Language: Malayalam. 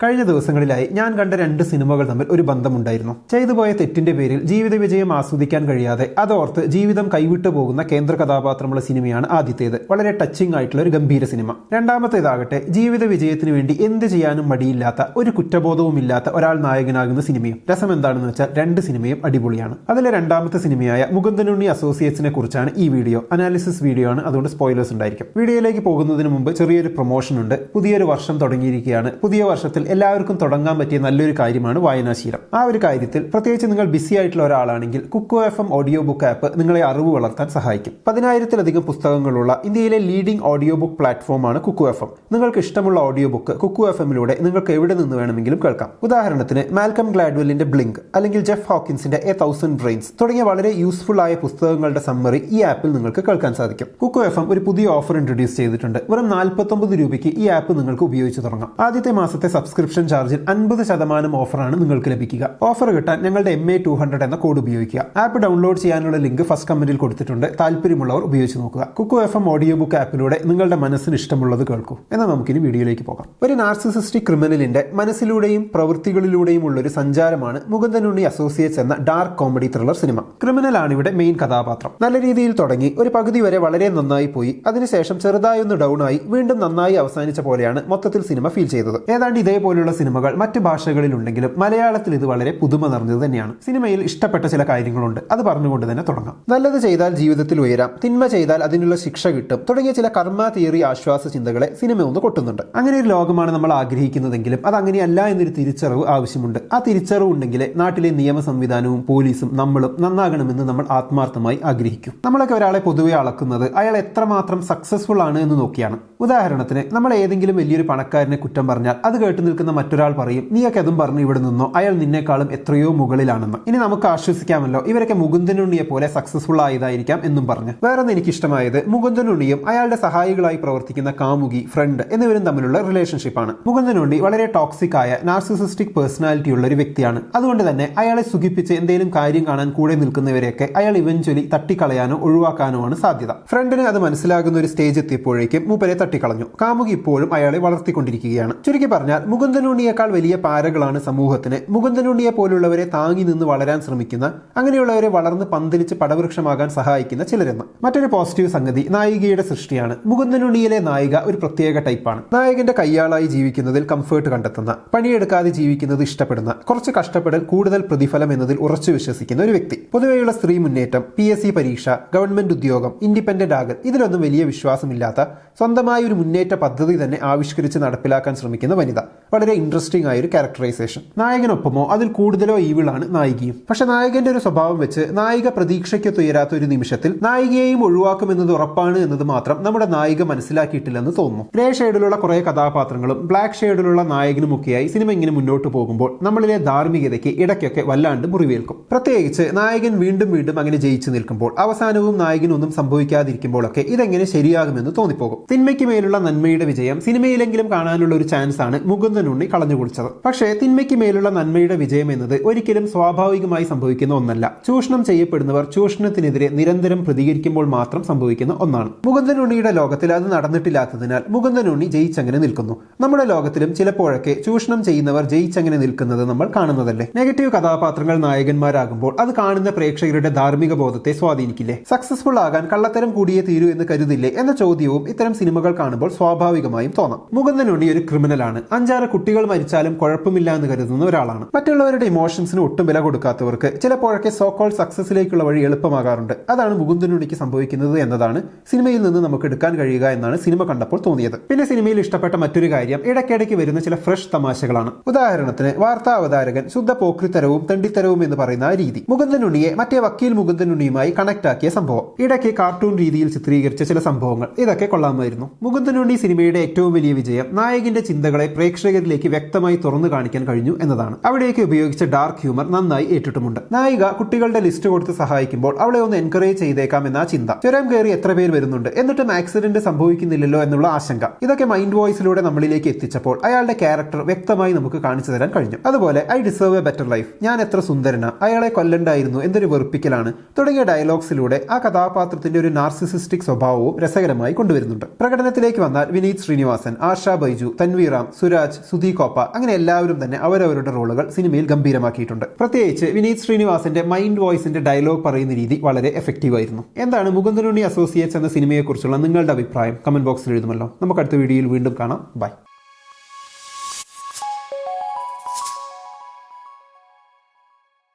കഴിഞ്ഞ ദിവസങ്ങളിലായി ഞാൻ കണ്ട രണ്ട് സിനിമകൾ തമ്മിൽ ഒരു ബന്ധമുണ്ടായിരുന്നു. ചെയ്തുപോയ തെറ്റിന്റെ പേരിൽ ജീവിത വിജയം ആസ്വദിക്കാൻ കഴിയാതെ അതോർത്ത് ജീവിതം കൈവിട്ടു പോകുന്ന കേന്ദ്ര കഥാപാത്രമുള്ള സിനിമയാണ് ആദ്യത്തേത്. വളരെ ടച്ചിങ് ആയിട്ടുള്ള ഒരു ഗംഭീര സിനിമ. രണ്ടാമത്തേതാകട്ടെ ജീവിത വിജയത്തിന് വേണ്ടി എന്ത് ചെയ്യാനും മടിയില്ലാത്ത, ഒരു കുറ്റബോധവും ഇല്ലാത്ത ഒരാൾ നായകനാകുന്ന സിനിമയും. രസം എന്താണെന്ന് വെച്ചാൽ രണ്ട് സിനിമയും അടിപൊളിയാണ്. അതിലെ രണ്ടാമത്തെ സിനിമയായ മുകുന്ദനുണ്ണി അസോസിയേറ്റ്സിനെ കുറിച്ചാണ് ഈ വീഡിയോ. അനാലിസിസ് വീഡിയോ ആണ്, അതുകൊണ്ട് സ്പോയിലേഴ്സ് ഉണ്ടായിരിക്കും. വീഡിയോയിലേക്ക് പോകുന്നതിന് മുമ്പ് ചെറിയൊരു പ്രൊമോഷൻ ഉണ്ട്. പുതിയൊരു വർഷം തുടങ്ങിയിരിക്കുകയാണ്. പുതിയ വർഷത്തിൽ എല്ലാവർക്കും തുടങ്ങാൻ പറ്റിയ നല്ലൊരു കാര്യമാണ് വായനാശീലം. ആ ഒരു കാര്യത്തിൽ പ്രത്യേകിച്ച് നിങ്ങൾ ബിസി ആയിട്ടുള്ള ഒരാളാണെങ്കിൽ Kuku FM audio book app നിങ്ങളെ അറിവ് വളർത്താൻ സഹായിക്കും. 10,000-ലധികം പുസ്തകങ്ങളുള്ള ഇന്ത്യയിലെ ലീഡിംഗ് ഓഡിയോ ബുക്ക് പ്ലാറ്റ്ഫോമാണ് കുക്കു FM. നിങ്ങൾക്ക് ഇഷ്ടമുള്ള ഓഡിയോ ബുക്ക് കുക്കു FMലൂടെ നിങ്ങൾക്ക് എവിടെ നിന്ന് വേണമെങ്കിലും കേൾക്കാം. ഉദാഹരണത്തിന് മാൽക്കം ഗ്ലാഡ്വെല്ലിന്റെ ബ്ലിങ്ക് അല്ലെങ്കിൽ ജെഫ് ഹോക്കിൻസിന്റെ എ 1000 ബ്രെയിൻസ് തുടങ്ങിയ വളരെ യൂസ്ഫുൾ ആയ പുസ്തകങ്ങളുടെ സമ്മറി ഈ ആപ്പിൽ നിങ്ങൾക്ക് കേൾക്കാൻ സാധിക്കും. കുക്കു FM ഒരു പുതിയ ഓഫർ ഇൻട്രൊഡ്യൂസ് ചെയ്തിട്ടുണ്ട്. വെറും 49 രൂപയ്ക്ക് ഈ ആപ്പ് നിങ്ങൾക്ക് ഉപയോഗിച്ച് തുടങ്ങാം. ആദ്യത്തെ മാസത്തെ സബ്സ്ക്രിപ്ഷൻ ചാർജിൽ 50% ഓഫറാണ് നിങ്ങൾക്ക് ലഭിക്കുക. ഓഫർ കിട്ടാൻ ഞങ്ങളുടെ MA200 എന്ന കോഡ് ഉപയോഗിക്കുക. ആപ്പ് ഡൗൺലോഡ് ചെയ്യാനുള്ള ലിങ്ക് ഫസ്റ്റ് കമന്റിൽ കൊടുത്തിട്ടുണ്ട്. താല്പര്യമുള്ളവർ ഉപയോഗിച്ച് നോക്കുക. കുക്കു FM ഓഡിയോ ബുക്ക് ആപ്പിലൂടെ നിങ്ങളുടെ മനസ്സിന് ഇഷ്ടമുള്ളത് കേൾക്കൂ. എന്നാൽ നമുക്കിനി വീഡിയോയിലേക്ക് പോകാം. ഒരു നാർസിസിസ്റ്റിക് ക്രിമിനലിന്റെ മനസ്സിലൂടെയും പ്രവൃത്തികളിലൂടെയും ഉള്ള ഒരു സഞ്ചാരമാണ് മുകുന്ദനുണ്ണി അസോസിയേറ്റ്സ് എന്ന ഡാർക്ക് കോമഡി ത്രില്ലർ സിനിമ. ക്രിമിനലാണ് ഇവിടെ മെയിൻ കഥാപാത്രം. നല്ല രീതിയിൽ തുടങ്ങി ഒരു പകുതി വരെ വളരെ നന്നായി പോയി. അതിനുശേഷം ചെറുതായി ഒന്ന് ഡൗൺ ആയി വീണ്ടും നന്നായി അവസാനിച്ച പോലെയാണ് മൊത്തത്തിൽ സിനിമ ഫീൽ ചെയ്തത്. ഏതാണ്ട് ഇതേപോലുള്ള സിനിമകൾ മറ്റ് ഭാഷകളിലുണ്ടെങ്കിലും മലയാളത്തിൽ ഇത് വളരെ പുതുമ നിറഞ്ഞത് തന്നെയാണ്. സിനിമയിൽ ഇഷ്ടപ്പെട്ട ചില കാര്യങ്ങളുണ്ട്, അത് പറഞ്ഞുകൊണ്ട് തന്നെ തുടങ്ങാം. നല്ലത് ചെയ്താൽ ജീവിതത്തിൽ ഉയരാം, തിന്മ ചെയ്താൽ അതിനുള്ള ശിക്ഷ കിട്ടും തുടങ്ങിയ ചില കർമ്മ തിയറി ആശ്വാസ ചിന്തകളെ സിനിമ ഒന്ന് കൊട്ടുന്നുണ്ട്. അങ്ങനെ ഒരു ലോകമാണ് നമ്മൾ ആഗ്രഹിക്കുന്നതെങ്കിലും അത് അങ്ങനെയല്ല എന്നൊരു തിരിച്ചറിവ് ആവശ്യമുണ്ട്. ആ തിരിച്ചറിവ് ഉണ്ടെങ്കിൽ നാട്ടിലെ നിയമ സംവിധാനവും പോലീസും നമ്മളും നന്നാകണമെന്ന് നമ്മൾ ആത്മാർത്ഥമായി ആഗ്രഹിക്കും. നമ്മളൊക്കെ ഒരാളെ പൊതുവെ അളക്കുന്നത് അയാൾ എത്രമാത്രം സക്സസ്ഫുൾ ആണ് എന്ന് നോക്കിയാണ്. ഉദാഹരണത്തിന് നമ്മൾ ഏതെങ്കിലും വലിയൊരു പണക്കാരനെ കുറ്റം പറഞ്ഞാൽ അത് കേട്ടു നിൽക്കുന്ന മറ്റൊരാൾ പറയും, നീയൊക്കെ അതും പറഞ്ഞു ഇവിടെ നിന്നോ, അയാൾ നിന്നേക്കാളും എത്രയോ മുകളിലാണെന്ന്. ഇനി നമുക്ക് ആശ്വസിക്കാമല്ലോ, ഇവരൊക്കെ മുകുന്ദനുണ്ണിയെ പോലെ സക്സസ്ഫുൾ ആയതായിരിക്കാം എന്നും പറഞ്ഞ്. വേറൊന്ന് എനിക്ക് ഇഷ്ടമായത് മുകുന്ദനുണ്ണിയും അയാളുടെ സഹായികളായി പ്രവർത്തിക്കുന്ന കാമുകി, ഫ്രണ്ട് എന്നിവരും തമ്മിലുള്ള റിലേഷൻഷിപ്പാണ്. മുകുന്ദനുണ്ണി വളരെ ടോക്സിക് ആയ നാർസിസിസ്റ്റിക് പേഴ്സണാലിറ്റി ഉള്ള ഒരു വ്യക്തിയാണ്. അതുകൊണ്ട് തന്നെ അയാളെ സുഖിപ്പിച്ച് എന്തെങ്കിലും കാര്യം കാണാൻ കൂടെ നിൽക്കുന്നവരെയൊക്കെ അയാൾ ഇവഞ്ച്വലി തട്ടിക്കളയാനോ ഒഴിവാക്കാനോ ആണ് സാധ്യത. ഫ്രണ്ടിന് അത് മനസ്സിലാകുന്ന ഒരു സ്റ്റേജ് എത്തിയപ്പോഴേക്കും മൂപ്പരെ തട്ടിക്കളഞ്ഞു. കാമുകി ഇപ്പോഴും അയാളെ വളർത്തിക്കൊണ്ടിരിക്കുകയാണ്. ചുരുക്കി പറഞ്ഞാൽ മുകുന്ദനുണ്ണിയേക്കാൾ വലിയ പാരകളാണ് സമൂഹത്തിന്. മുകുന്ദനുണ്ണിയെ പോലുള്ളവരെ താങ്ങി നിന്ന് വളരാൻ ശ്രമിക്കുന്ന, അങ്ങനെയുള്ളവരെ വളർന്ന് പന്തലിച്ച് പടവൃക്ഷമാകാൻ സഹായിക്കുന്ന ചിലരെന്ന്. മറ്റൊരു പോസിറ്റീവ് സംഗതി നായികയുടെ സൃഷ്ടിയാണ്. മുകുന്ദനുണ്ണിയിലെ നായിക ഒരു പ്രത്യേക ടൈപ്പാണ്. നായകന്റെ കയ്യാളായി ജീവിക്കുന്നതിൽ കംഫേർട്ട് കണ്ടെത്തുന്ന, പണിയെടുക്കാതെ ജീവിക്കുന്നത് ഇഷ്ടപ്പെടുന്ന, കുറച്ച് കഷ്ടപ്പെടൽ കൂടുതൽ പ്രതിഫലം എന്നതിൽ ഉറച്ചു വിശ്വസിക്കുന്ന ഒരു വ്യക്തി. പൊതുവെയുള്ള സ്ത്രീ മുന്നേറ്റം, PSC പരീക്ഷ, ഗവൺമെന്റ് ഉദ്യോഗം, ഇൻഡിപെൻഡന്റ് ആകൽ, ഇതിലൊന്നും വലിയ വിശ്വാസമില്ലാത്ത, സ്വന്തമായ ഒരു മുന്നേറ്റ പദ്ധതി തന്നെ ആവിഷ്കരിച്ച് നടപ്പിലാക്കാൻ ശ്രമിക്കുന്ന വനിത. വളരെ ഇൻട്രസ്റ്റിംഗ് ആയ ഒരു ക്യാരക്ടറൈസേഷൻ. നായകനൊപ്പമോ അതിൽ കൂടുതലോ ഈവിളാണ് നായികയും. പക്ഷെ നായകന്റെ ഒരു സ്വഭാവം വെച്ച് നായിക പ്രതീക്ഷയ്ക്കൊത്തുയരാത്ത ഒരു നിമിഷത്തിൽ നായികയെയും ഒഴിവാക്കുമെന്നത് ഉറപ്പാണ് എന്നത് മാത്രം നമ്മുടെ നായിക മനസ്സിലാക്കിയിട്ടില്ലെന്ന് തോന്നുന്നു. ഗ്രേ ഷെയ്ഡിലുള്ള കുറെ കഥാപാത്രങ്ങളും ബ്ലാക്ക് ഷെയ്ഡിലുള്ള നായകനുമൊക്കെയായി സിനിമ ഇങ്ങനെ മുന്നോട്ട് പോകുമ്പോൾ നമ്മളിലെ ധാർമ്മികതയ്ക്ക് ഇടയ്ക്കൊക്കെ വല്ലാണ്ട് മുറിവേൽക്കും. പ്രത്യേകിച്ച് നായകൻ വീണ്ടും വീണ്ടും അങ്ങനെ ജയിച്ചു നിൽക്കുമ്പോൾ, അവസാനവും നായകനൊന്നും സംഭവിക്കാതിരിക്കുമ്പോഴൊക്കെ ഇതെങ്ങനെ ശരിയാകുമെന്ന് തോന്നിപ്പോകും. തിന്മയ്ക്ക് മേലുള്ള നന്മയുടെ വിജയം സിനിമയിലെങ്കിലും കാണാനുള്ള ഒരു ചാൻസ് ആണ് മുകുന്ദനുണ്ണി കളഞ്ഞു കുളിച്ചത്. പക്ഷേ തിന്മയ്ക്ക് മേലുള്ള നന്മയുടെ വിജയം എന്നത് ഒരിക്കലും സ്വാഭാവികമായി സംഭവിക്കുന്ന ഒന്നല്ല. ചൂഷണം ചെയ്യപ്പെടുന്നവർ ചൂഷണത്തിനെതിരെ നിരന്തരം പ്രതികരിക്കുമ്പോൾ മാത്രം സംഭവിക്കുന്ന ഒന്നാണ്. മുകുന്ദനുണ്ണിയുടെ ലോകത്തിൽ അത് നടന്നിട്ടില്ലാത്തതിനാൽ മുകുന്ദനുണ്ണി ജയിച്ചങ്ങനെ നിൽക്കുന്നു. നമ്മുടെ ലോകത്തിലും ചിലപ്പോഴൊക്കെ ചൂഷണം ചെയ്യുന്നവർ ജയിച്ചങ്ങനെ നിൽക്കുന്നത് നമ്മൾ കാണുന്നതല്ലേ. നെഗറ്റീവ് കഥാപാത്രങ്ങൾ നായകന്മാരാകുമ്പോൾ അത് കാണുന്ന പ്രേക്ഷകരുടെ ധാർമ്മിക ബോധത്തെ സ്വാധീനിക്കില്ലേ? സക്സസ്ഫുൾ ആകാൻ കള്ളത്തരം കൂടിയേ തീരൂ എന്ന് കരുതില്ലേ എന്ന ചോദ്യവും ഇത്തരം സിനിമകൾ കാണുമ്പോൾ സ്വാഭാവികമായും തോന്നാം. മുകുന്ദനുണ്ണി ഒരു ക്രിമിനലാണ്. 5-6 കുട്ടികൾ മരിച്ചാലും കുഴപ്പമില്ല എന്ന് കരുതുന്ന ഒരാളാണ്. മറ്റുള്ളവരുടെ ഇമോഷൻസിന് ഒട്ടും വില കൊടുക്കാത്തവർക്ക് ചിലപ്പോഴൊക്കെ സോക്കോൾ സക്സസിലേക്കുള്ള വഴി എളുപ്പമാകാറുണ്ട്. അതാണ് മുകുന്ദനുണ്ണിക്ക് സംഭവിക്കുന്നത് എന്നതാണ് സിനിമയിൽ നിന്ന് നമുക്ക് എടുക്കാൻ കഴിയുക എന്നാണ് സിനിമ കണ്ടപ്പോൾ തോന്നിയത്. പിന്നെ സിനിമയിൽ ഇഷ്ടപ്പെട്ട മറ്റൊരു കാര്യം ഇടയ്ക്കിടയ്ക്ക് വരുന്ന ചില ഫ്രഷ് തമാശകളാണ്. ഉദാഹരണത്തിന് വാർത്താ അവതാരകൻ ശുദ്ധ പോക്രിത്തരവും തെണ്ടിത്തരവും എന്ന് പറയുന്ന ആ രീതി, മുകുന്ദനുണ്ണിയെ മറ്റേ വക്കീൽ മുകുന്ദനുണ്ണിയുമായി കണക്ട് ആക്കിയ സംഭവം, ഇടയ്ക്ക് കാർട്ടൂൺ രീതിയിൽ ചിത്രീകരിച്ച ചില സംഭവങ്ങൾ, ഇതൊക്കെ കൊള്ളാമായിരുന്നു. മുകുന്ദനുണ്ണി സിനിമയുടെ ഏറ്റവും വലിയ വിജയം നായകന്റെ ചിന്തകളെ പ്രേക്ഷകരിലേക്ക് വ്യക്തമായി തുറന്നു കാണിക്കാൻ കഴിഞ്ഞു എന്നതാണ്. അവിടേക്ക് ഉപയോഗിച്ച ഡാർക്ക് ഹ്യൂമർ നന്നായി ഏറ്റിട്ടുമുണ്ട്. നായിക കുട്ടികളുടെ ലിസ്റ്റ് കൊടുത്ത് സഹായിക്കുമ്പോൾ അവളെ ഒന്ന് എൻകറേജ് ചെയ്തേക്കാം എന്ന ചിന്ത, ചുരം കയറി എത്ര പേര് വരുന്നുണ്ട് എന്നിട്ടും ആക്സിഡന്റ് സംഭവിക്കുന്നില്ലല്ലോ എന്നുള്ള ആശങ്ക, ഇതൊക്കെ മൈൻഡ് വോയിസിലൂടെ നമ്മളിലേക്ക് എത്തിച്ചപ്പോൾ അയാളുടെ ക്യാരക്ടർ വ്യക്തമായി നമുക്ക് കാണിച്ചു തരാൻ കഴിഞ്ഞു. അതുപോലെ I deserve A better life, ഞാൻ എത്ര സുന്ദരന, അയാളെ കൊല്ലണ്ടായിരുന്നു, എന്തൊരു വെറുപ്പിക്കലാണ് തുടങ്ങിയ ഡയലോഗ്സിലൂടെ ആ കഥാപാത്രത്തിന്റെ ഒരു നാർസിസിസ്റ്റിക് സ്വഭാവവും രസകരമായി കൊണ്ടുവരുന്നുണ്ട്. പ്രകടനത്തിലേക്ക് വന്നാൽ വിനീത് ശ്രീനിവാസൻ, ആർഷ ബൈജു, തൻവീറാം, സുരാജ്, സുധി കോപ്പ, അങ്ങനെ എല്ലാവരും തന്നെ അവരവരുടെ റോളുകൾ സിനിമയിൽ ഗംഭീരമാക്കിയിട്ടുണ്ട്. പ്രത്യേകിച്ച് വിനീത് ശ്രീനിവാസന്റെ മൈൻഡ് വോയിസിന്റെ ഡയലോഗ് പറയുന്ന രീതി വളരെ എഫക്റ്റീവ് ആയിരുന്നു. എന്താണ് മുകുന്ദനുണ്ണി അസോസിയേറ്റ്സ് എന്ന സിനിമയെക്കുറിച്ചുള്ള നിങ്ങളുടെ അഭിപ്രായം? കമന്റ് ബോക്സിൽ എഴുതുമല്ലോ. നമുക്ക് അടുത്ത വീഡിയോയിൽ വീണ്ടും കാണാം. ബൈ.